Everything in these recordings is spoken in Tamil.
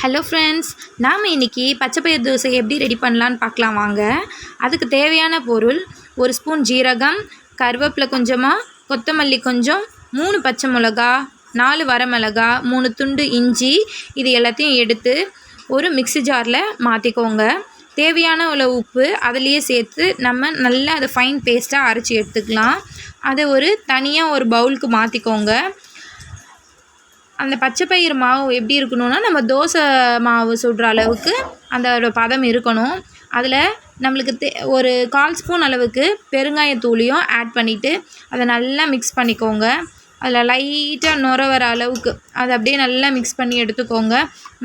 ஹலோ ஃப்ரெண்ட்ஸ், நாம் இன்றைக்கி பச்சைப்பயிறு தோசை எப்படி ரெடி பண்ணலான்னு பார்க்கலாம் வாங்க. அதுக்கு தேவையான பொருள்: ஒரு ஸ்பூன் ஜீரகம், கருவேப்பிலை கொஞ்சமாக, கொத்தமல்லி கொஞ்சம், 3 பச்சை மிளகா, 4 வரமிளகா, 3 துண்டு இஞ்சி. இது எல்லாத்தையும் எடுத்து ஒரு மிக்ஸி ஜாரில் மாற்றிக்கோங்க. தேவையான அளவு உப்பு அதிலேயே சேர்த்து நம்ம நல்லா அதை ஃபைன் பேஸ்ட்டாக அரைச்சி எடுத்துக்கலாம். அதை தனியாக ஒரு பவுலுக்கு மாற்றிக்கோங்க. அந்த பச்சைப்பயிறு மாவு எப்படி இருக்கணும்னா, நம்ம தோசை மாவு சுடுற அளவுக்கு அந்த பதம் இருக்கணும். அதில் நம்மளுக்கு ஒரு 1/4 ஸ்பூன் அளவுக்கு பெருங்காயத்தூளியும் ஆட் பண்ணிவிட்டு அதை நல்லா மிக்ஸ் பண்ணிக்கோங்க. அதில் லைட்டாக நுர வர அளவுக்கு அதை அப்படியே நல்லா மிக்ஸ் பண்ணி எடுத்துக்கோங்க.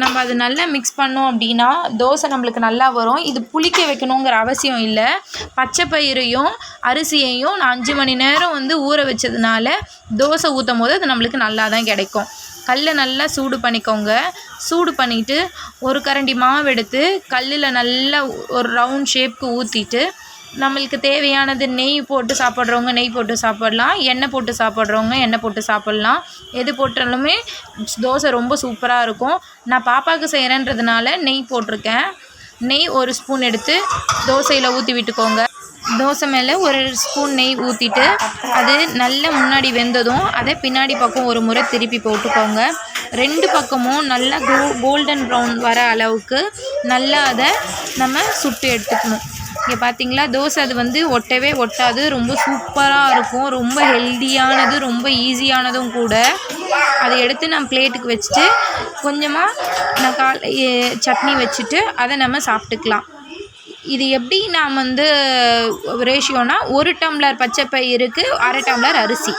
நம்ம அது நல்லா மிக்ஸ் பண்ணோம் அப்படின்னா தோசை நம்மளுக்கு நல்லா வரும். இது புளிக்க வைக்கணுங்கிற அவசியம் இல்லை. பச்சைப்பயிரையும் அரிசியையும் நான் 5 மணி நேரம் ஊற வச்சதுனால தோசை ஊற்றும் போது அது நம்மளுக்கு நல்லா தான் கிடைக்கும். கல்லை நல்லா சூடு பண்ணிக்கோங்க. சூடு பண்ணிவிட்டு ஒரு கரண்டி மாவு எடுத்து கல்லில் நல்லா ஒரு ரவுண்ட் ஷேப்புக்கு ஊற்றிட்டு, நம்மளுக்கு தேவையானது நெய் போட்டு சாப்பிட்றவங்க நெய் போட்டு சாப்பிட்லாம், எண்ணெய் போட்டு சாப்பிட்றவங்க எண்ணெய் போட்டு சாப்பிட்லாம். எது போட்டாலுமே தோசை ரொம்ப சூப்பராக இருக்கும். நான் பாப்பாவுக்கு செய்கிறேன்றதுனால நெய் போட்டிருக்கேன். நெய் 1 ஸ்பூன் எடுத்து தோசையில் ஊற்றி விட்டுக்கோங்க. தோசை மேலே 1 ஸ்பூன் நெய் ஊற்றிட்டு அது நல்ல முன்னாடி வெந்ததும் அதை பின்னாடி பக்கம் ஒரு முறை திருப்பி போட்டுக்கோங்க. 2 பக்கமும் நல்லா கோல்டன் ப்ரௌன் வர அளவுக்கு நல்லா அதை நம்ம சுட்டு எடுத்துக்கணும். இங்கே பார்த்தீங்களா, தோசை அது ஒட்டவே ஒட்டாது. ரொம்ப சூப்பராக இருக்கும். ரொம்ப ஹெல்தியானது, ரொம்ப ஈஸியானதும் கூட. அதை எடுத்து நம்ம பிளேட்டுக்கு வச்சுட்டு கொஞ்சமாக நான் சட்னி வச்சுட்டு அதை நம்ம சாப்பிட்டுக்கலாம். இது எப்படி நாம் ரேஷியோனா 1 டம்ளர் பச்சைப்பயிறுக்கு 1/2 டம்ளர் அரிசி.